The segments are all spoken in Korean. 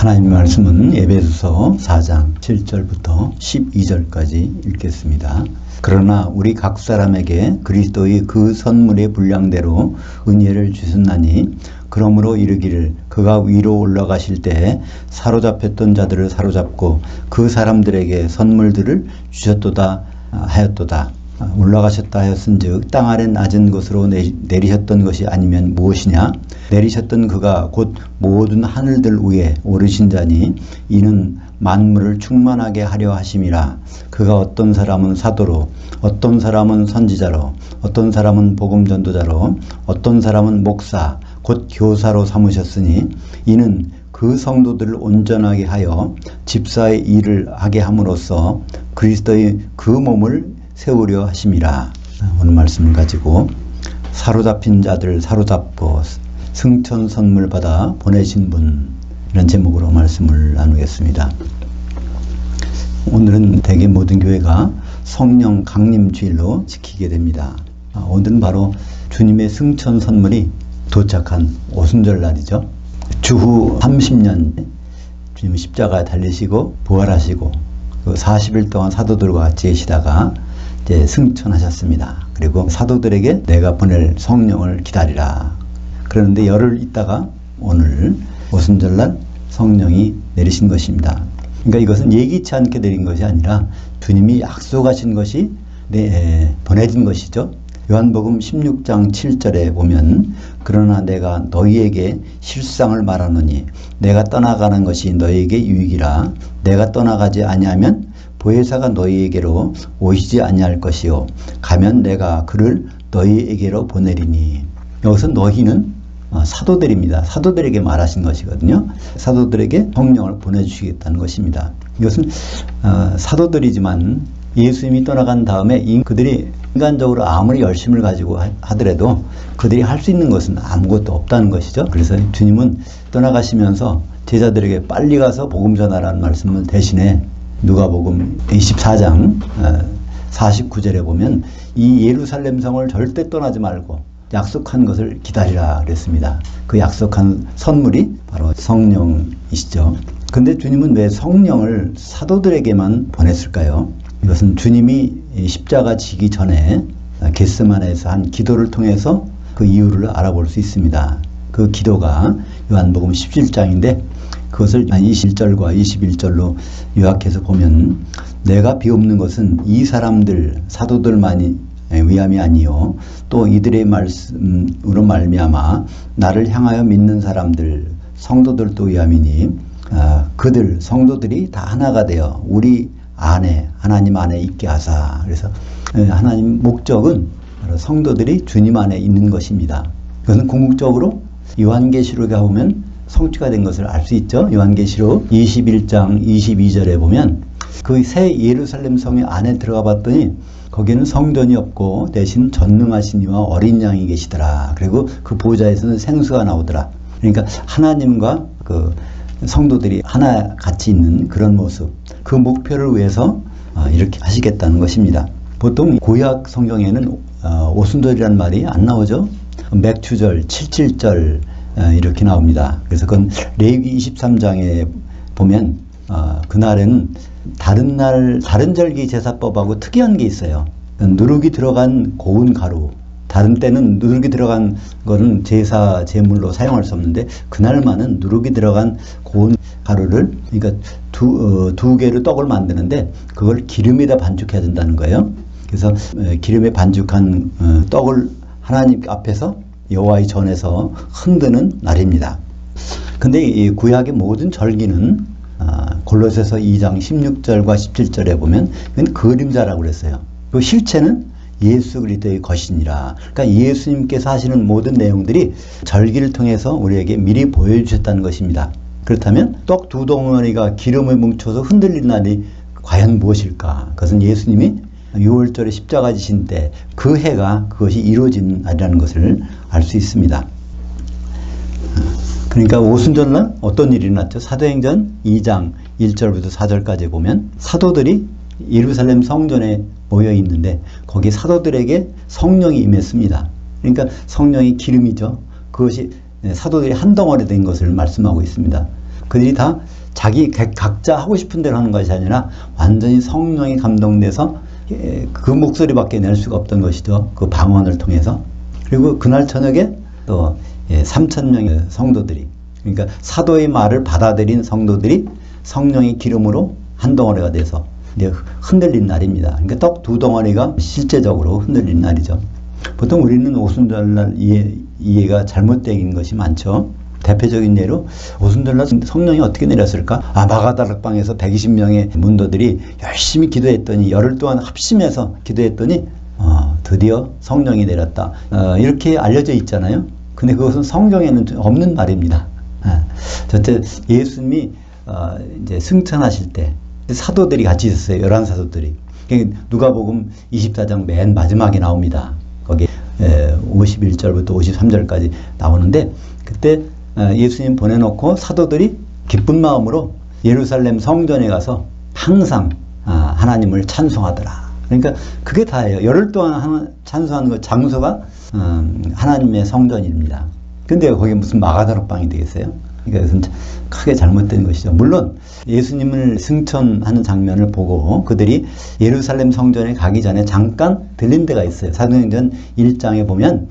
하나님 말씀은 에베소서 4장 7절부터 12절까지 읽겠습니다. 그러나 우리 각 사람에게 그리스도의 그 선물의 분량대로 은혜를 주셨나니 그러므로 이르기를 그가 위로 올라가실 때 사로잡혔던 자들을 사로잡고 그 사람들에게 선물들을 주셨도다 하였도다. 올라가셨다 하였은즉 땅 아래 낮은 곳으로 내리셨던 것이 아니면 무엇이냐? 내리셨던 그가 곧 모든 하늘들 위에 오르신 자니 이는 만물을 충만하게 하려 하심이라. 그가 어떤 사람은 사도로, 어떤 사람은 선지자로, 어떤 사람은 복음 전도자로, 어떤 사람은 목사 곧 교사로 삼으셨으니 이는 그 성도들을 온전하게 하여 집사의 일을 하게 함으로써 그리스도의 그 몸을 세우려 하심이라. 오늘 말씀을 가지고 사로잡힌 자들 사로잡고 승천 선물 받아 보내신 분, 이런 제목으로 말씀을 나누겠습니다. 오늘은 대개 모든 교회가 성령 강림 주일로 지키게 됩니다. 오늘은 바로 주님의 승천 선물이 도착한 오순절 날이죠. 주후 30년 주님 십자가에 달리시고 부활하시고 그 40일 동안 사도들과 같이 계시다가 이제 승천하셨습니다. 그리고 사도들에게 내가 보낼 성령을 기다리라. 그런데 열흘 있다가 오늘 오순절날 성령이 내리신 것입니다. 그러니까 이것은 예기치 않게 내린 것이 아니라 주님이 약속하신 것이 보내진 것이죠. 요한복음 16장 7절에 보면 그러나 내가 너희에게 실상을 말하노니 내가 떠나가는 것이 너희에게 유익이라. 내가 떠나가지 아니하면 보혜사가 너희에게로 오시지 아니할 것이요 가면 내가 그를 너희에게로 보내리니. 여기서 너희는 사도들입니다. 사도들에게 말하신 것이거든요. 사도들에게 성령을 보내주시겠다는 것입니다. 이것은 사도들이지만 예수님이 떠나간 다음에 그들이 인간적으로 아무리 열심을 가지고 하더라도 그들이 할 수 있는 것은 아무것도 없다는 것이죠. 그래서 주님은 떠나가시면서 제자들에게 빨리 가서 복음 전하라는 말씀을 대신에 누가복음 24장 49절에 보면 이 예루살렘 성을 절대 떠나지 말고 약속한 것을 기다리라 그랬습니다. 그 약속한 선물이 바로 성령이시죠. 근데 주님은 왜 성령을 사도들에게만 보냈을까요? 이것은 주님이 십자가 지기 전에 겟세마네에서 한 기도를 통해서 그 이유를 알아볼 수 있습니다. 그 기도가 요한복음 17장인데 그것을 21절과 21절로 요약해서 보면 내가 비옵는 것은 이 사람들 사도들만이 위함이 아니요 또 이들의 말씀으로 말미암아 나를 향하여 믿는 사람들 성도들도 위함이니 그들 성도들이 다 하나가 되어 우리 안에 하나님 안에 있게 하사. 그래서 하나님 목적은 바로 성도들이 주님 안에 있는 것입니다. 그것은 궁극적으로 요한계시록에 보면 성취가 된 것을 알 수 있죠. 요한계시록 21장 22절에 보면 그 새 예루살렘 성의 안에 들어가 봤더니 거기에는 성전이 없고 대신 전능하신 이와 어린 양이 계시더라. 그리고 그 보좌에서는 생수가 나오더라. 그러니까 하나님과 그 성도들이 하나 같이 있는 그런 모습, 그 목표를 위해서 이렇게 하시겠다는 것입니다. 보통 구약 성경에는 오순절이라는 말이 안 나오죠. 맥추절, 77절 이렇게 나옵니다. 그래서 그건 레위기 23장에 보면 그날에는 다른 절기 제사법하고 특이한 게 있어요. 누룩이 들어간 고운 가루, 다른 때는 누룩이 들어간 거는 제사 제물로 사용할 수 없는데 그날만은 누룩이 들어간 고운 가루를 그러니까 두 개로 떡을 만드는데 그걸 기름에다 반죽해야 된다는 거예요. 그래서 기름에 반죽한 떡을 하나님 앞에서 여호와의 전에서 흔드는 날입니다. 근데 이 구약의 모든 절기는 골로새서 2장 16절과 17절에 보면 그건 그림자라고 그랬어요. 그 실체는 예수 그리스도의 것이니라. 그러니까 예수님께서 하시는 모든 내용들이 절기를 통해서 우리에게 미리 보여주셨다는 것입니다. 그렇다면 떡 두 덩어리가 기름에 뭉쳐서 흔들리는 날이 과연 무엇일까? 그것은 예수님이 6월절에 십자가 지신 때 그 해가 그것이 이루어진 날이라는 것을 알 수 있습니다. 그러니까 오순절날 어떤 일이 일어났죠? 사도행전 2장 1절부터 4절까지 보면 사도들이 예루살렘 성전에 모여 있는데 거기 사도들에게 성령이 임했습니다. 그러니까 성령이 기름이죠. 그것이 사도들이 한 덩어리 된 것을 말씀하고 있습니다. 그들이 다 자기 각자 하고 싶은 대로 하는 것이 아니라 완전히 성령이 감동돼서 그 목소리밖에 낼 수가 없던 것이죠. 그 방언을 통해서. 그리고 그날 저녁에 또 3,000명의 성도들이, 그러니까 사도의 말을 받아들인 성도들이 성령의 기름으로 한 덩어리가 돼서 이제 흔들린 날입니다. 그러니까 떡 두 덩어리가 실제적으로 흔들린 날이죠. 보통 우리는 오순절날 이해가 잘못된 것이 많죠. 대표적인 예로 오순절날 성령이 어떻게 내렸을까? 마가다락방에서 120명의 문도들이 열심히 기도했더니, 열흘 동안 합심해서 기도했더니 드디어 성령이 내렸다. 이렇게 알려져 있잖아요. 근데 그것은 성경에는 없는 말입니다. 저때 예수님이 이제 승천하실 때 사도들이 같이 있었어요. 11사도들이. 누가복음 24장 맨 마지막에 나옵니다. 거기 51절부터 53절까지 나오는데, 그때 예수님 보내놓고 사도들이 기쁜 마음으로 예루살렘 성전에 가서 항상 하나님을 찬송하더라. 그러니까 그게 다예요. 열흘 동안 찬송하는 그 장소가 하나님의 성전입니다. 근데 거기 무슨 마가다락방이 되겠어요? 그러니까 그것은 크게 잘못된 것이죠. 물론 예수님을 승천하는 장면을 보고 그들이 예루살렘 성전에 가기 전에 잠깐 들린 데가 있어요. 사도행전 1장에 보면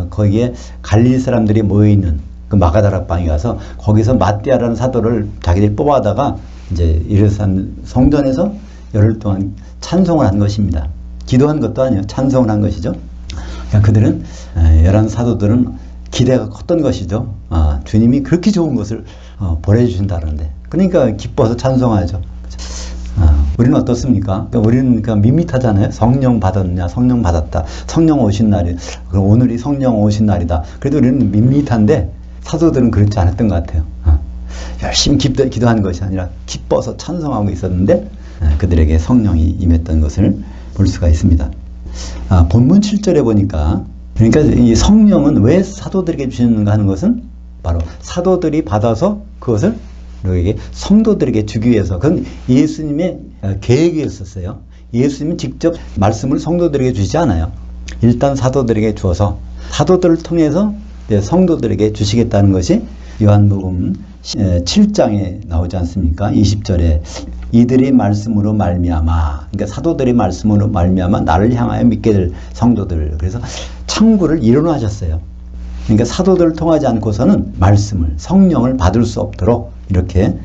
거기에 갈릴리 사람들이 모여있는 그 마가다락방에 가서 거기서 마띠아라는 사도를 자기들이 뽑아다가 이제 예루살렘 성전에서 열흘 동안 찬송을 한 것입니다. 기도한 것도 아니에요. 찬송을 한 것이죠. 그러니까 그들은 11사도들은 기대가 컸던 것이죠. 주님이 그렇게 좋은 것을 보내주신다는데, 그러니까 기뻐서 찬송하죠. 우리는 어떻습니까? 그러니까 우리는 그러니까 밋밋하잖아요. 성령 받았냐, 성령 받았다, 성령 오신 날이, 그럼 오늘이 성령 오신 날이다. 그래도 우리는 밋밋한데 사도들은 그렇지 않았던 것 같아요. 열심히 기도하는 것이 아니라 기뻐서 찬송하고 있었는데 그들에게 성령이 임했던 것을 볼 수가 있습니다. 본문 7절에 보니까, 그러니까 이 성령은 왜 사도들에게 주시는가 하는 것은 바로 사도들이 받아서 그것을 우리에게 성도들에게 주기 위해서, 그건 예수님의 계획이었었어요. 예수님은 직접 말씀을 성도들에게 주시지 않아요. 일단 사도들에게 주어서 사도들을 통해서 성도들에게 주시겠다는 것이 요한복음 7장에 나오지 않습니까? 20절에 이들의 말씀으로 말미암아, 그러니까 사도들의 말씀으로 말미암아 나를 향하여 믿게 될 성도들. 그래서 창구를 일어나셨어요. 그러니까 사도들을 통하지 않고서는 말씀을, 성령을 받을 수 없도록 이렇게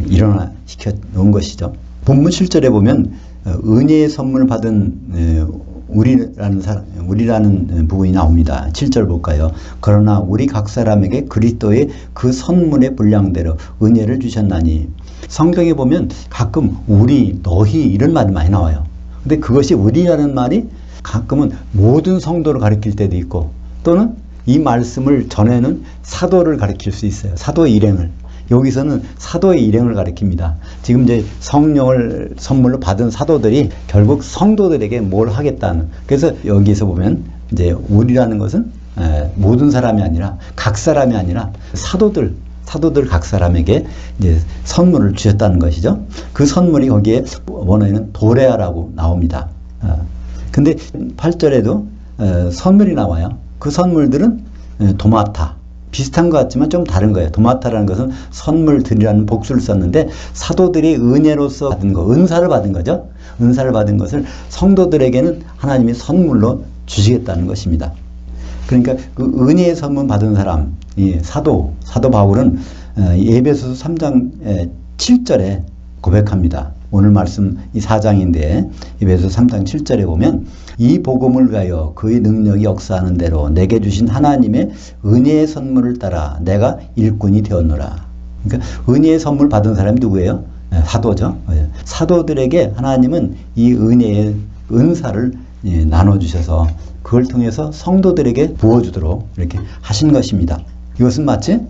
일어나시켜 놓은 것이죠. 본문 7절에 보면 은혜의 선물 받은 우리라는 부분이 나옵니다. 7절 볼까요? 그러나 우리 각 사람에게 그리스도의 그 선물의 분량대로 은혜를 주셨나니. 성경에 보면 가끔 우리, 너희 이런 말이 많이 나와요. 근데 그것이 우리라는 말이 가끔은 모든 성도를 가리킬 때도 있고, 또는 이 말씀을 전에는 사도를 가리킬 수 있어요. 사도의 일행을. 여기서는 사도의 일행을 가리킵니다. 지금 이제 성령을 선물로 받은 사도들이 결국 성도들에게 뭘 하겠다는. 그래서 여기서 보면 이제 우리라는 것은 모든 사람이 아니라, 각 사람이 아니라 사도들 각 사람에게 이제 선물을 주셨다는 것이죠. 그 선물이 거기에 원어에는 도레아라고 나옵니다. 근데 8절에도 선물이 나와요. 그 선물들은 도마타. 비슷한 것 같지만 좀 다른 거예요. 도마타라는 것은 선물들이라는 복수를 썼는데, 사도들이 은혜로서 받은 거, 은사를 받은 거죠. 은사를 받은 것을 성도들에게는 하나님이 선물로 주시겠다는 것입니다. 그러니까 그 은혜의 선물 받은 사람, 이 사도 바울은 에베소서 3장 7절에 고백합니다. 오늘 말씀 이 4장인데 에베소서 3장 7절에 보면 이 복음을 가여 그의 능력이 역사하는 대로 내게 주신 하나님의 은혜의 선물을 따라 내가 일꾼이 되었노라. 그러니까 은혜의 선물 받은 사람이 누구예요? 사도죠. 사도들에게 하나님은 이 은혜의 은사를 나눠주셔서 그걸 통해서 성도들에게 부어주도록 이렇게 하신 것입니다. 이것은 마치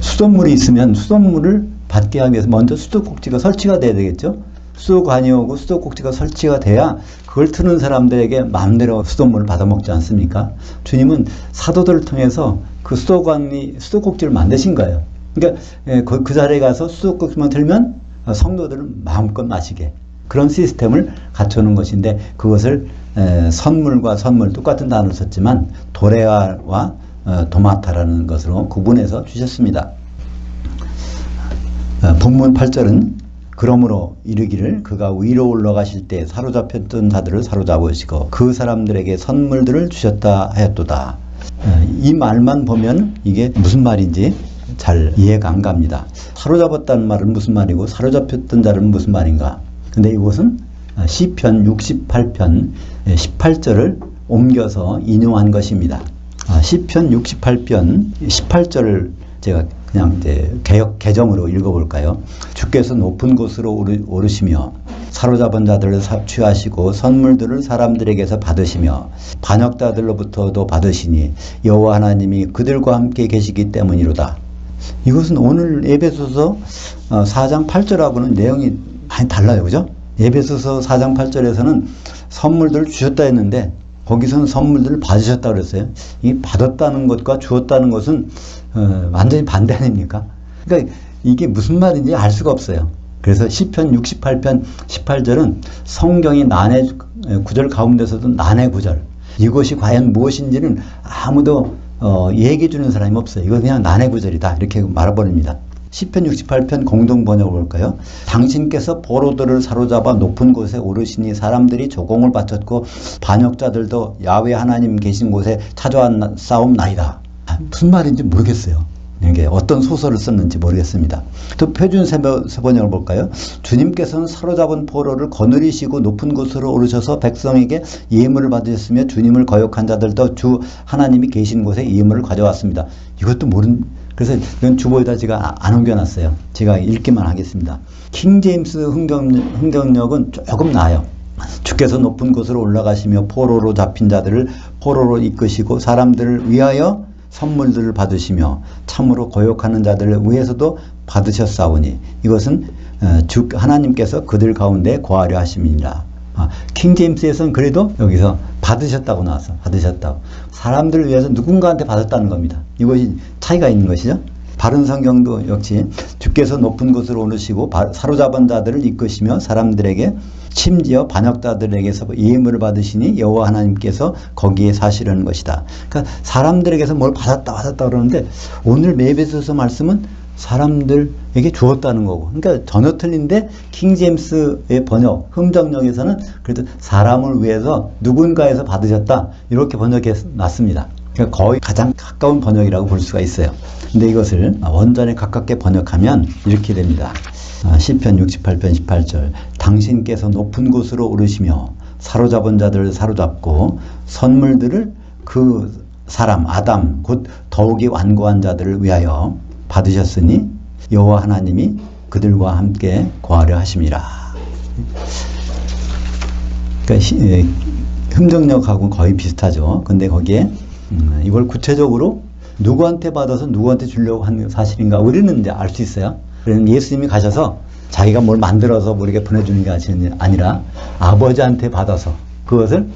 수돗물이 있으면 수돗물을 받게 하기 위해서 먼저 수도꼭지가 설치가 돼야 되겠죠. 수도관이 오고 수도꼭지가 설치가 돼야 그걸 트는 사람들에게 마음대로 수돗물을 받아먹지 않습니까? 주님은 사도들을 통해서 그 수도꼭지를 만드신 거예요. 그러니까 그 자리에 가서 수도꼭지만 들면 성도들은 마음껏 마시게, 그런 시스템을 갖춰놓은 것인데, 그것을 선물과 선물, 똑같은 단어를 썼지만 도레아와 도마타라는 것으로 구분해서 주셨습니다. 본문 8절은 그러므로 이르기를 그가 위로 올라가실 때 사로잡혔던 자들을 사로잡으시고 그 사람들에게 선물들을 주셨다 하였도다. 이 말만 보면 이게 무슨 말인지 잘 이해가 안 갑니다. 사로잡았다는 말은 무슨 말이고 사로잡혔던 자는 무슨 말인가. 근데 이것은 시편 68편 18절을 옮겨서 인용한 것입니다. 시편 68편 18절을 제가 그냥 이제 개정으로 읽어볼까요? 주께서 높은 곳으로 오르시며 사로잡은 자들을 취하시고 선물들을 사람들에게서 받으시며 반역자들로부터도 받으시니 여호와 하나님이 그들과 함께 계시기 때문이로다. 이것은 오늘 에베소서 4장 8절하고는 내용이 많이 달라요. 그죠? 에베소서 4장 8절에서는 선물들을 주셨다 했는데 거기서는 선물들을 받으셨다 그랬어요. 이 받았다는 것과 주었다는 것은 완전히 반대 아닙니까? 그러니까 이게 무슨 말인지 알 수가 없어요. 그래서 시편 68편 18절은 성경이 난해 구절 가운데서도 난해 구절, 이것이 과연 무엇인지는 아무도 얘기해 주는 사람이 없어요. 이건 그냥 난해 구절이다 이렇게 말해버립니다. 시편 68편 공동 번역을 볼까요? 당신께서 포로들을 사로잡아 높은 곳에 오르시니 사람들이 조공을 바쳤고 반역자들도 야훼 하나님 계신 곳에 찾아왔사옵나이다. 무슨 말인지 모르겠어요. 이게 어떤 소설을 썼는지 모르겠습니다. 또 표준 세번역을 볼까요? 주님께서는 사로잡은 포로를 거느리시고 높은 곳으로 오르셔서 백성에게 예물을 받으셨으며 주님을 거역한 자들도 주 하나님이 계신 곳에 예물을 가져왔습니다. 이것도 그래서 이건 주보에다 제가 안 옮겨놨어요. 제가 읽기만 하겠습니다. 킹제임스 흥경역은 조금 나아요. 주께서 높은 곳으로 올라가시며 포로로 잡힌 자들을 포로로 이끄시고 사람들을 위하여 선물들을 받으시며 참으로 거역하는 자들을 위해서도 받으셨사오니 이것은 주 하나님께서 그들 가운데 거하려 하심이니라. 킹제임스에서는 그래도 여기서 받으셨다고 나왔어. 받으셨다고. 사람들을 위해서 누군가한테 받았다는 겁니다. 이것이 차이가 있는 것이죠. 바른 성경도 역시 주께서 높은 곳으로 오르시고 사로잡은 자들을 이끄시며 사람들에게 심지어 반역자들에게서 예물을 받으시니 여호와 하나님께서 거기에 사시려는 것이다. 그러니까 사람들에게서 뭘 받았다 그러는데 오늘 에베소서 말씀은 사람들에게 주었다는 거고. 그러니까 전혀 틀린데 킹제임스의 번역, 흥정역에서는 그래도 사람을 위해서 누군가에서 받으셨다 이렇게 번역해 놨습니다. 그러니까 거의 가장 가까운 번역이라고 볼 수가 있어요. 근데 이것을 원전에 가깝게 번역하면 이렇게 됩니다. 시편 68편 18절 당신께서 높은 곳으로 오르시며 사로잡은 자들을 사로잡고 선물들을 그 사람 아담 곧 더욱이 완고한 자들을 위하여 받으셨으니 여호와 하나님이 그들과 함께 거하려 하심이라. 그러니까 흥정역하고 거의 비슷하죠. 근데 거기에 이걸 구체적으로 누구한테 받아서 누구한테 주려고 하는 사실인가 우리는 이제 알 수 있어요. 그러면 예수님이 가셔서 자기가 뭘 만들어서 우리에게 보내주는 게 아니라 아버지한테 받아서 그것을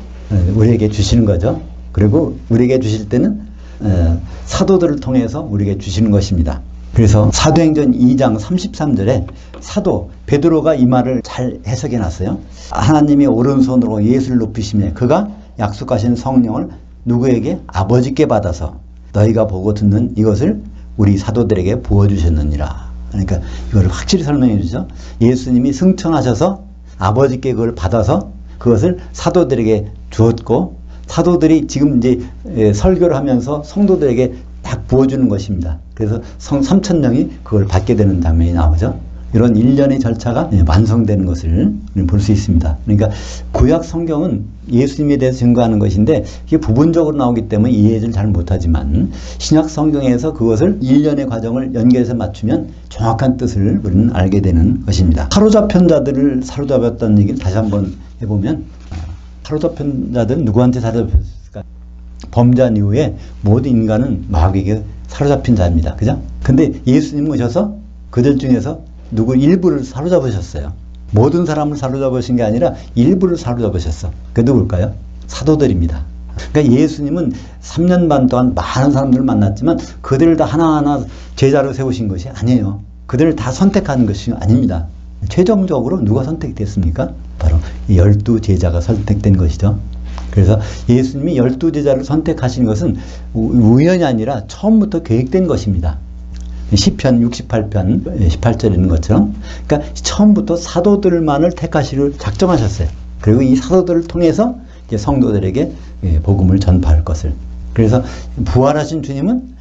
우리에게 주시는 거죠. 그리고 우리에게 주실 때는 사도들을 통해서 우리에게 주시는 것입니다. 그래서 사도행전 2장 33절에 사도 베드로가 이 말을 잘 해석해 놨어요. 하나님이 오른손으로 예수를 높이시며 그가 약속하신 성령을 누구에게? 아버지께 받아서 너희가 보고 듣는 이것을 우리 사도들에게 부어주셨느니라. 그러니까 이걸 확실히 설명해 주죠. 예수님이 승천하셔서 아버지께 그걸 받아서 그것을 사도들에게 주었고 사도들이 지금 이제 설교를 하면서 성도들에게 딱 부어주는 것입니다. 그래서 3,000명이 그걸 받게 되는 장면이 나오죠. 이런 일련의 절차가 완성되는 것을 볼 수 있습니다. 그러니까 구약 성경은 예수님에 대해서 증거하는 것인데 이게 부분적으로 나오기 때문에 이해를 잘 못하지만 신약 성경에서 그것을 일련의 과정을 연결해서 맞추면 정확한 뜻을 우리는 알게 되는 것입니다. 사로잡힌 자들을 사로잡았다는 얘기를 다시 한번 해보면 사로잡힌 자들은 누구한테 사로잡혔을까? 범죄한 이후에 모든 인간은 마귀에게 사로잡힌 자입니다. 그죠? 근데 예수님 오셔서 그들 중에서 누구 일부를 사로잡으셨어요. 모든 사람을 사로잡으신 게 아니라 일부를 사로잡으셨어. 그게 누굴까요? 사도들입니다. 그러니까 예수님은 3년 반 동안 많은 사람들을 만났지만 그들을 다 하나하나 제자로 세우신 것이 아니에요. 그들을 다 선택하는 것이 아닙니다. 최종적으로 누가 선택됐습니까? 바로 12제자가 선택된 것이죠. 그래서 예수님이 12제자를 선택하신 것은 우연이 아니라 처음부터 계획된 것입니다. 시편 68편 18절에 있는 것처럼, 그러니까 처음부터 사도들만을 택하시기로 작정하셨어요. 그리고 이 사도들을 통해서 이제 성도들에게 복음을 전파할 것을. 그래서 부활하신 주님은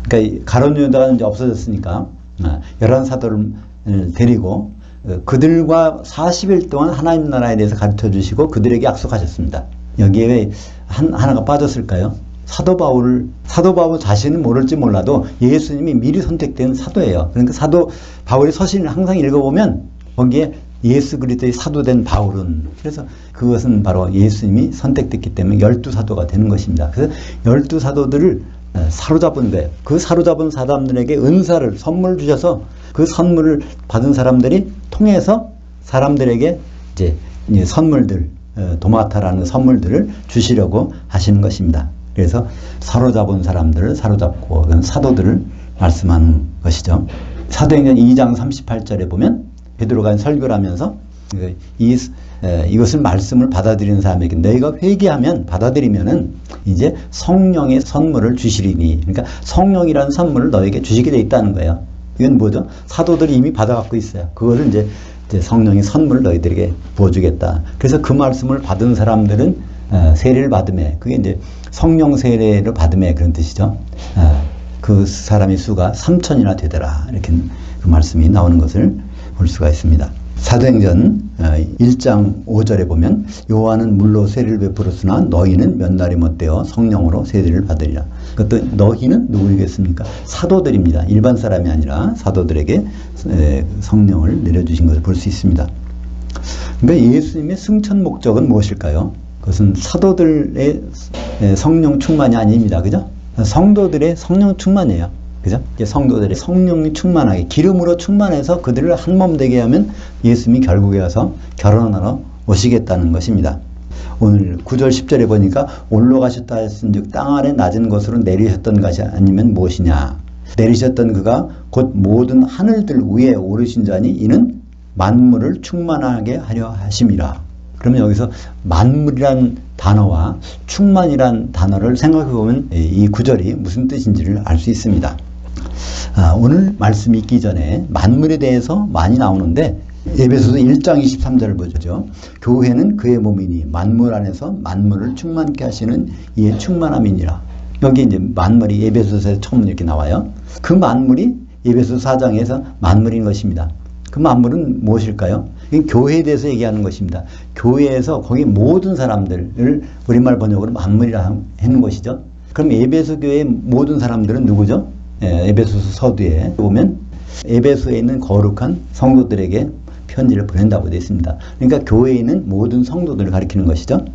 그러니까 가룟 유다가 이제 없어졌으니까 11사도를 데리고 그들과 40일 동안 하나님 나라에 대해서 가르쳐 주시고 그들에게 약속하셨습니다. 여기에 하나가 빠졌을까요? 사도 바울 자신은 모를지 몰라도 예수님이 미리 선택된 사도예요. 그러니까 사도 바울의 서신을 항상 읽어보면 거기에 예수 그리스도의 사도된 바울은, 그래서 그것은 바로 예수님이 선택됐기 때문에 12사도가 되는 것입니다. 그래서 12사도들을 사로잡은 거예요. 그 사로잡은 사람들에게 은사를 선물 주셔서 그 선물을 받은 사람들이 통해서 사람들에게 이제 선물들, 도마타라는 선물들을 주시려고 하시는 것입니다. 그래서 사로잡은 사람들을 사로잡고 사도들을 말씀하는 것이죠. 사도행전 2장 38절에 보면 베드로가 설교를 하면서 이것을 말씀을 받아들이는 사람에게 너희가 회개하면 받아들이면은 이제 성령의 선물을 주시리니, 그러니까 성령이라는 선물을 너에게 주시게 돼 있다는 거예요. 이건 뭐죠? 사도들이 이미 받아갖고 있어요. 그거를 이제 성령의 선물을 너희들에게 부어주겠다. 그래서 그 말씀을 받은 사람들은 세례를 받음에, 그게 이제 성령 세례를 받음에 그런 뜻이죠. 그 사람의 수가 3,000이나 되더라. 이렇게 그 말씀이 나오는 것을 볼 수가 있습니다. 사도행전 1장 5절에 보면 요한은 물로 세례를 베풀었으나 너희는 몇 날이 못되어 성령으로 세례를 받으리라. 그것도 너희는 누구이겠습니까? 사도들입니다. 일반 사람이 아니라 사도들에게 성령을 내려주신 것을 볼 수 있습니다. 그러니까 예수님의 승천 목적은 무엇일까요? 그것은 사도들의 성령 충만이 아닙니다. 그죠? 성도들의 성령 충만이에요. 그죠? 성도들의 성령 충만하게 기름으로 충만해서 그들을 한 몸 되게 하면 예수님이 결국에 와서 결혼하러 오시겠다는 것입니다. 오늘 9절 10절에 보니까 올라가셨다 했은즉 땅 아래 낮은 곳으로 내리셨던 것이 아니면 무엇이냐. 내리셨던 그가 곧 모든 하늘들 위에 오르신 자니 이는 만물을 충만하게 하려 하심이라. 그러면 여기서 만물이란 단어와 충만이란 단어를 생각해 보면 이 구절이 무슨 뜻인지를 알 수 있습니다. 오늘 말씀이 있기 전에 만물에 대해서 많이 나오는데 에베소서 1장 23절을 보죠. 교회는 그의 몸이니 만물 안에서 만물을 충만케 하시는 이의 충만함이니라. 여기 이제 만물이 에베소서에 처음 이렇게 나와요. 그 만물이 에베소서 4장에서 만물인 것입니다. 그 만물은 무엇일까요? 교회에 대해서 얘기하는 것입니다. 교회에서 거기 모든 사람들을 우리말 번역으로 만물이라 하는 것이죠. 그럼 에베소 교회의 모든 사람들은 누구죠? 에베소서 서두에 보면 에베소에 있는 거룩한 성도들에게 편지를 보낸다고 되어 있습니다. 그러니까 교회에 있는 모든 성도들을 가리키는 것이죠.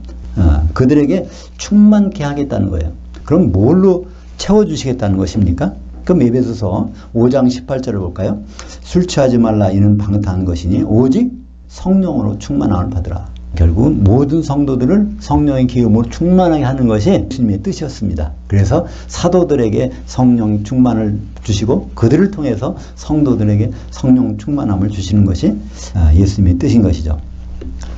그들에게 충만케 하겠다는 거예요. 그럼 뭘로 채워주시겠다는 것입니까? 그럼 에베소서 5장 18절을 볼까요? 술 취하지 말라 이는 방탕한 것이니 오직 성령으로 충만함을 받으라. 결국 모든 성도들을 성령의 기름으로 충만하게 하는 것이 주님의 뜻이었습니다. 그래서 사도들에게 성령 충만을 주시고 그들을 통해서 성도들에게 성령 충만함을 주시는 것이 예수님의 뜻인 것이죠.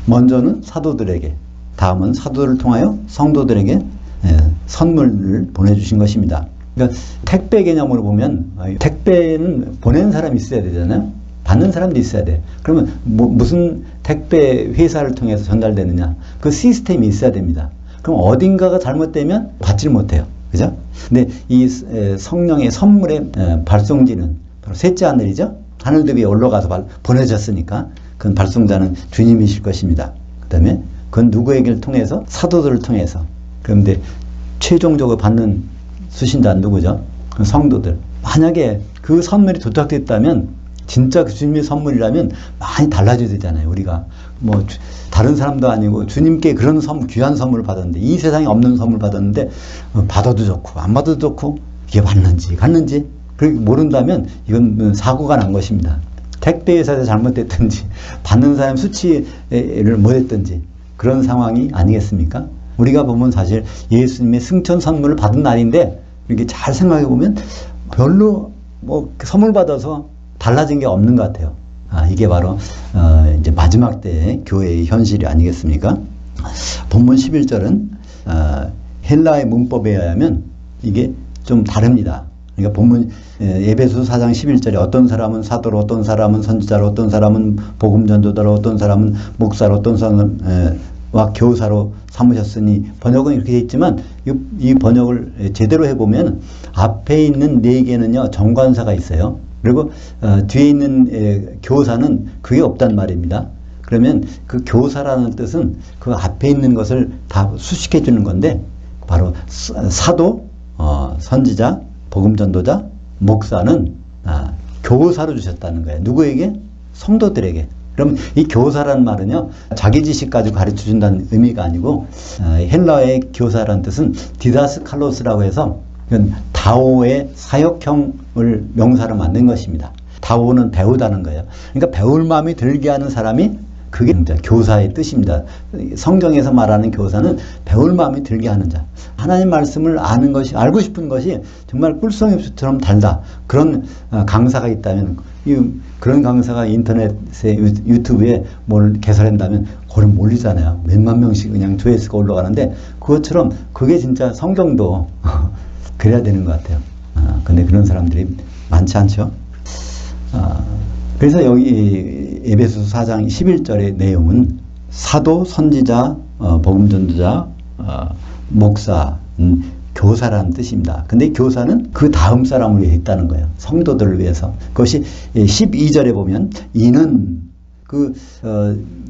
먼저는 사도들에게, 다음은 사도를 통하여 성도들에게 선물을 보내주신 것입니다. 그러니까 택배 개념으로 보면 택배는 보내는 사람이 있어야 되잖아요. 받는 사람도 있어야 돼. 그러면 무슨 택배 회사를 통해서 전달되느냐? 그 시스템이 있어야 됩니다. 그럼 어딘가가 잘못되면 받지를 못해요. 그죠? 근데 이 성령의 선물의 발송지는 바로 셋째 하늘이죠? 하늘들 위에 올라가서 보내졌으니까 그건 발송자는 주님이실 것입니다. 그 다음에 그건 누구에게를 통해서? 사도들을 통해서. 그런데 최종적으로 받는 수신자는 누구죠? 성도들. 만약에 그 선물이 도착됐다면 진짜 그 주님의 선물이라면 많이 달라져야 되잖아요. 우리가 뭐 다른 사람도 아니고 주님께 그런 귀한 선물을 받았는데 이 세상에 없는 선물 받았는데 받아도 좋고 안 받아도 좋고 이게 맞는지 갔는지 그렇게 모른다면 이건 사고가 난 것입니다. 택배 회사에서 잘못됐든지 받는 사람 수치를 못했든지 그런 상황이 아니겠습니까? 우리가 보면 사실 예수님의 승천 선물을 받은 날인데 이렇게 잘 생각해 보면 별로 뭐 선물 받아서 달라진 게 없는 것 같아요. 이게 바로 이제 마지막 때의 교회의 현실이 아니겠습니까? 본문 11절은 헬라의 문법에 의하면 이게 좀 다릅니다. 그러니까 본문 에베소 4장 11절에 어떤 사람은 사도로, 어떤 사람은 선지자로, 어떤 사람은 복음 전도자로, 어떤 사람은 목사로, 어떤 사람은 교사로 삼으셨으니, 번역은 이렇게 되어 있지만 이 번역을 제대로 해보면 앞에 있는 네 개는요 정관사가 있어요. 그리고 뒤에 있는 교사는 그게 없단 말입니다. 그러면 그 교사라는 뜻은 그 앞에 있는 것을 다 수식해 주는 건데, 바로 사도, 선지자, 복음 전도자, 목사는 교사로 주셨다는 거예요. 누구에게? 성도들에게. 그럼 이 교사라는 말은요 자기 지식 가지고 가르쳐 준다는 의미가 아니고, 헬라어의 교사라는 뜻은 디다스칼로스라고 해서 다오의 사역형을 명사로 만든 것입니다. 다오는 배우다는 거예요. 그러니까 배울 마음이 들게 하는 사람이, 그게 교사의 뜻입니다. 성경에서 말하는 교사는 배울 마음이 들게 하는 자. 하나님 말씀을 아는 것이, 알고 싶은 것이 정말 꿀송이처럼 달다. 그런 강사가 있다면, 그런 강사가 인터넷에, 유튜브에 뭘 개설한다면 그걸 몰리잖아요. 몇만 명씩 그냥 조회수가 올라가는데, 그것처럼 그게 진짜 성경도 그래야 되는 것 같아요. 근데 그런 사람들이 많지 않죠. 그래서 여기 에베소서 4장 11절의 내용은 사도, 선지자, 복음 전도자, 목사, 교사라는 뜻입니다. 근데 교사는 그 다음 사람을 위해 있다는 거예요. 성도들을 위해서. 그것이 12절에 보면 이는 그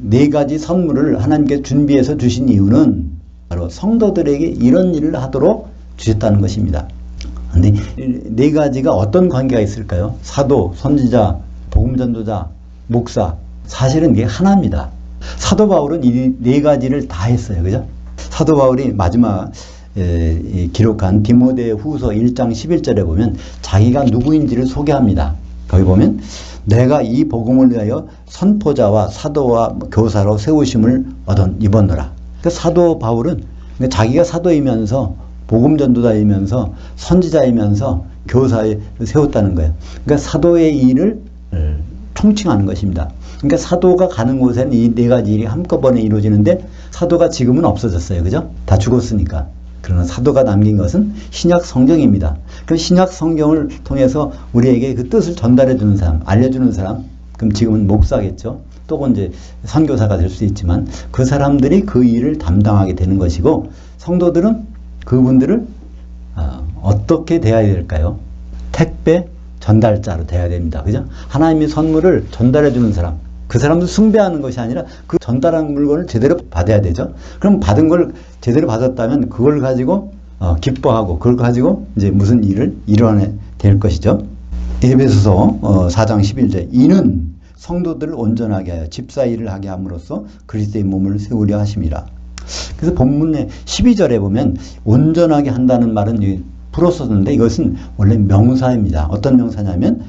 네 가지 선물을 하나님께 준비해서 주신 이유는 바로 성도들에게 이런 일을 하도록 주셨다는 것입니다. 근데 네 가지가 어떤 관계가 있을까요? 사도, 선지자, 복음 전도자, 목사. 사실은 이게 하나입니다. 사도 바울은 이 네 가지를 다 했어요. 그죠? 사도 바울이 마지막 기록한 디모데 후서 1장 11절에 보면 자기가 누구인지를 소개합니다. 거기 보면 내가 이 복음을 위하여 선포자와 사도와 교사로 세우심을 입었노라. 그러니까 사도 바울은 자기가 사도이면서 복음 전도자이면서 선지자이면서 교사에 세웠다는 거예요. 그러니까 사도의 일을 총칭하는 것입니다. 그러니까 사도가 가는 곳에는 이 네 가지 일이 한꺼번에 이루어지는데, 사도가 지금은 없어졌어요. 그죠? 다 죽었으니까. 그러나 사도가 남긴 것은 신약 성경입니다. 그 신약 성경을 통해서 우리에게 그 뜻을 전달해 주는 사람, 알려주는 사람, 그럼 지금은 목사겠죠. 또 이제 선교사가 될 수 있지만 그 사람들이 그 일을 담당하게 되는 것이고, 성도들은 그분들을 어떻게 대해야 될까요? 택배 전달자로 돼야 됩니다. 그죠? 하나님의 선물을 전달해 주는 사람, 그 사람도 숭배하는 것이 아니라 그 전달한 물건을 제대로 받아야 되죠. 그럼 받은 걸 제대로 받았다면 그걸 가지고 기뻐하고, 그걸 가지고 이제 무슨 일을 이뤄내 될 것이죠. 에베소서 4장 11절 이는 성도들을 온전하게 하여 집사 일을 하게 함으로써 그리스도의 몸을 세우려 하심이라. 그래서 본문의 12절에 보면 온전하게 한다는 말은 풀었었는데, 이것은 원래 명사입니다. 어떤 명사냐면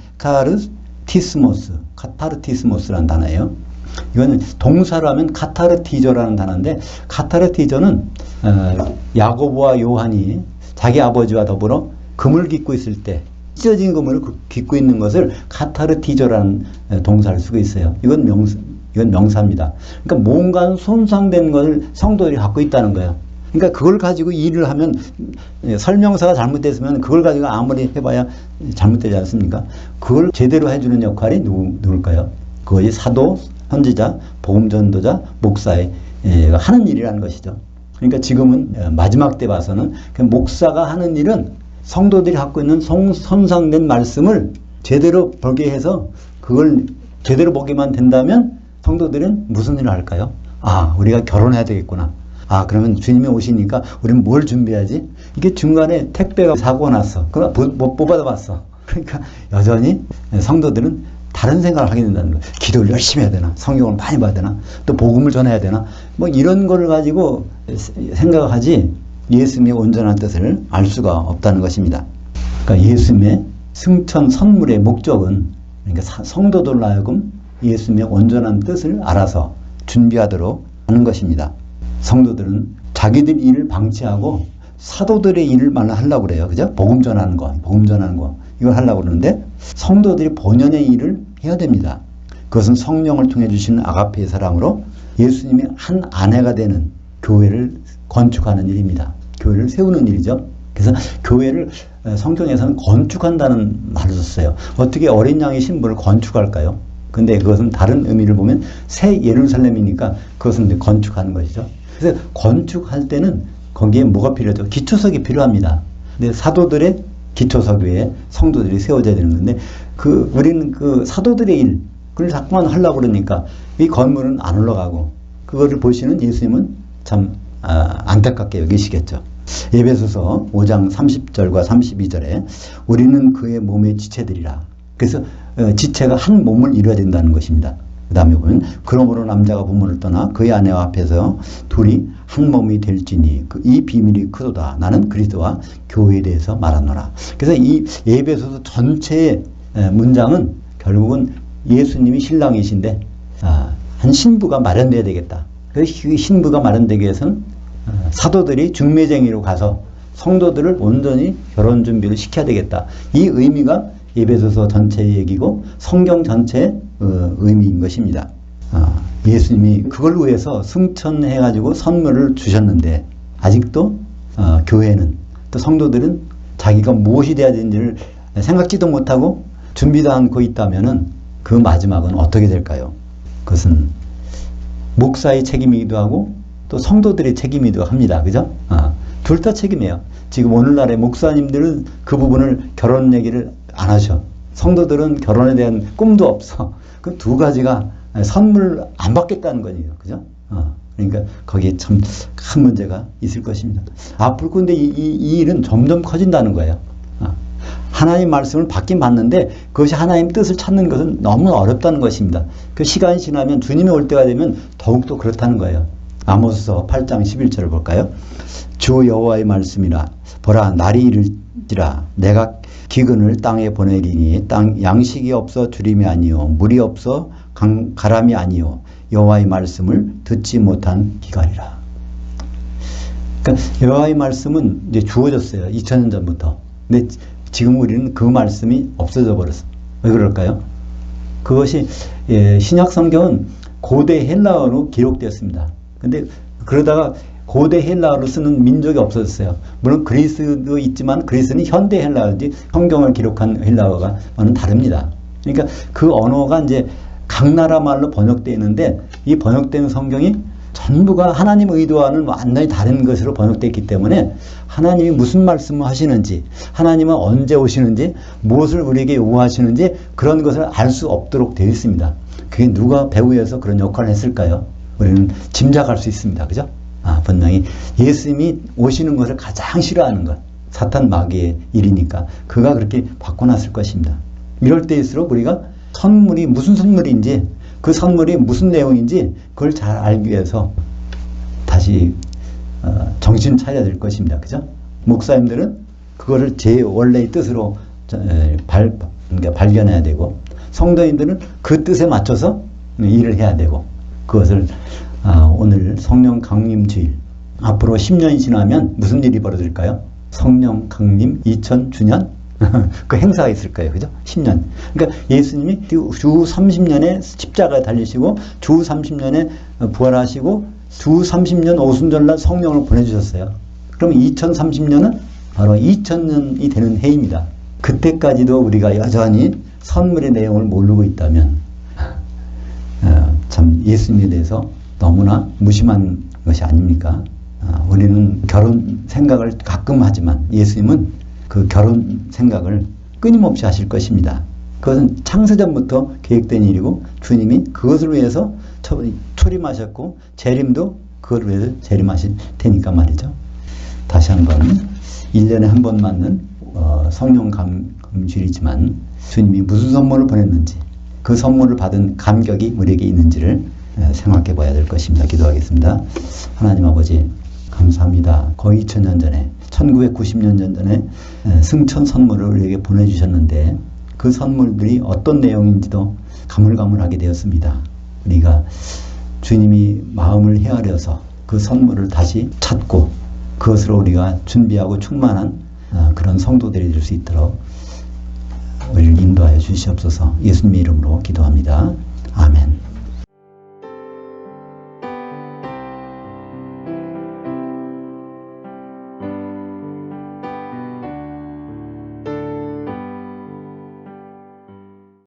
카타르티스모스라는 단어예요. 이거는 동사로 하면 카타르티저라는 단어인데, 카타르티저는 야고보와 요한이 자기 아버지와 더불어 금을 깃고 있을 때 찢어진 금을 깃고 있는 것을 카타르티저라는 동사를 쓰고 있어요. 이건 명사입니다. 그러니까 뭔가 손상된 것을 성도들이 갖고 있다는 거예요. 그러니까 그걸 가지고 일을 하면, 설명사가 잘못됐으면 그걸 가지고 아무리 해봐야 잘못되지 않습니까? 그걸 제대로 해주는 역할이 누굴까요? 그것이 사도, 선지자, 복음 전도자, 목사의 하는 일이라는 것이죠. 그러니까 지금은 마지막 때 봐서는 목사가 하는 일은 성도들이 갖고 있는 손상된 말씀을 제대로 보게 해서, 그걸 제대로 보게만 된다면 성도들은 무슨 일을 할까요? 우리가 결혼해야 되겠구나. 그러면 주님이 오시니까 우리는 뭘 준비해야지? 이게 중간에 택배가 사고가 났어. 그걸 못 받아봤어. 그러니까 여전히 성도들은 다른 생각을 하게 된다는 거예요. 기도를 열심히 해야 되나? 성경을 많이 봐야 되나? 또 복음을 전해야 되나? 뭐 이런 거를 가지고 생각하지 예수님의 온전한 뜻을 알 수가 없다는 것입니다. 그러니까 예수님의 승천 선물의 목적은, 그러니까 성도들로 하여금 예수님의 온전한 뜻을 알아서 준비하도록 하는 것입니다. 성도들은 자기들 일을 방치하고 사도들의 일을 하려고 그래요. 그죠? 복음 전하는 거, 이걸 하려고 그러는데, 성도들이 본연의 일을 해야 됩니다. 그것은 성령을 통해 주시는 아가페의 사랑으로 예수님의 한 아내가 되는 교회를 건축하는 일입니다. 교회를 세우는 일이죠. 그래서 교회를 성경에서는 건축한다는 말을 썼어요. 어떻게 어린 양의 신부를 건축할까요? 근데 그것은 다른 의미를 보면 새 예루살렘이니까 그것은 이제 건축하는 것이죠. 그래서 건축할 때는 거기에 뭐가 필요하죠? 기초석이 필요합니다. 근데 사도들의 기초석 위에 성도들이 세워져야 되는 건데 우리는 그 사도들의 일 그걸 자꾸만 하려고 그러니까 이 건물은 안 올라가고 그거를 보시는 예수님은 참 안타깝게 여기시겠죠. 에베소서 5장 30절과 32절에 우리는 그의 몸의 지체들이라. 그래서 지체가 한 몸을 이루어야 된다는 것입니다. 그 다음에 보면 그러므로 남자가 부모를 떠나 그의 아내와 합해서 둘이 한 몸이 될지니 이 비밀이 크도다. 나는 그리스도와 교회에 대해서 말하노라. 그래서 이 에베소서 전체의 문장은 결국은 예수님이 신랑이신데 한 신부가 마련돼야 되겠다. 그래서 이 신부가 마련되기 위해서는 사도들이 중매쟁이로 가서 성도들을 온전히 결혼 준비를 시켜야 되겠다. 이 의미가 에베소서 전체의 얘기고 성경 전체의 의미인 것입니다. 예수님이 그걸 위해서 승천해가지고 선물을 주셨는데 아직도 교회는 또 성도들은 자기가 무엇이 돼야 되는지를 생각지도 못하고 준비도 않고 있다면은 그 마지막은 어떻게 될까요? 그것은 목사의 책임이기도 하고 또 성도들의 책임이기도 합니다. 그죠? 둘 다 책임이에요. 지금 오늘날의 목사님들은 그 부분을 결혼 얘기를 안 하셔. 성도들은 결혼에 대한 꿈도 없어. 그 두 가지가 선물 안 받겠다는 거예요. 그죠? 그러니까 거기에 참 큰 문제가 있을 것입니다. 앞으로 근데 이 일은 점점 커진다는 거예요. 하나님 말씀을 받긴 받는데 그것이 하나님 뜻을 찾는 것은 너무 어렵다는 것입니다. 그 시간이 지나면 주님이 올 때가 되면 더욱더 그렇다는 거예요. 아모스서 8장 11절을 볼까요? 주 여호와의 말씀이라 보라 날이 이르리라 내가 기근을 땅에 보내리니 땅 양식이 없어 주림이 아니요 물이 없어 가람이 아니요 여호와의 말씀을 듣지 못한 기갈이라. 그러니까 여호와의 말씀은 이제 주어졌어요. 2000년 전부터. 근데 지금 우리는 그 말씀이 없어져 버렸어. 왜 그럴까요? 그것이 신약 성경은 고대 헬라어로 기록되었습니다. 근데 그러다가 고대 헬라어를 쓰는 민족이 없어졌어요. 물론 그리스도 있지만 그리스는 현대 헬라어지 성경을 기록한 헬라어가는 다릅니다. 그러니까 그 언어가 이제 각 나라 말로 번역되어 있는데 이 번역된 성경이 전부가 하나님 의도와는 완전히 다른 것으로 번역되어 있기 때문에 하나님이 무슨 말씀을 하시는지 하나님은 언제 오시는지 무엇을 우리에게 요구하시는지 그런 것을 알 수 없도록 되어 있습니다. 그게 누가 배후에서 그런 역할을 했을까요? 우리는 짐작할 수 있습니다. 그죠? 분명히 예수님이 오시는 것을 가장 싫어하는 것 사탄 마귀의 일이니까 그가 그렇게 바꿔놨을 것입니다. 이럴 때일수록 우리가 선물이 무슨 선물인지 그 선물이 무슨 내용인지 그걸 잘 알기 위해서 다시 정신 차려야 될 것입니다. 그죠? 목사님들은 그거를 제 원래의 뜻으로 발견해야 되고 성도인들은 그 뜻에 맞춰서 일을 해야 되고 그것을 오늘 성령 강림 주일 앞으로 10년이 지나면 무슨 일이 벌어질까요? 성령 강림 2000주년 그 행사가 있을 거예요. 그죠? 10년. 그러니까 예수님이 주 30년에 십자가에 달리시고 주 30년에 부활하시고 주 30년 오순절날 성령을 보내주셨어요. 그럼 2030년은 바로 2000년이 되는 해입니다. 그때까지도 우리가 여전히 선물의 내용을 모르고 있다면 참 예수님에 대해서 너무나 무심한 것이 아닙니까? 우리는 결혼 생각을 가끔 하지만 예수님은 그 결혼 생각을 끊임없이 하실 것입니다. 그것은 창세전부터 계획된 일이고 주님이 그것을 위해서 초림하셨고 재림도 그걸 위해서 재림하실 테니까 말이죠. 다시 한번 1년에 한 번 맞는 성령 감주일이지만 주님이 무슨 선물을 보냈는지 그 선물을 받은 감격이 우리에게 있는지를 생각해 봐야 될 것입니다. 기도하겠습니다. 하나님 아버지 감사합니다. 거의 2000년 전에 1990년 전에 승천 선물을 우리에게 보내주셨는데 그 선물들이 어떤 내용인지도 가물가물하게 되었습니다. 우리가 주님이 마음을 헤아려서 그 선물을 다시 찾고 그것으로 우리가 준비하고 충만한 그런 성도들이 될 수 있도록 우리를 인도하여 주시옵소서. 예수님의 이름으로 기도합니다. 아멘.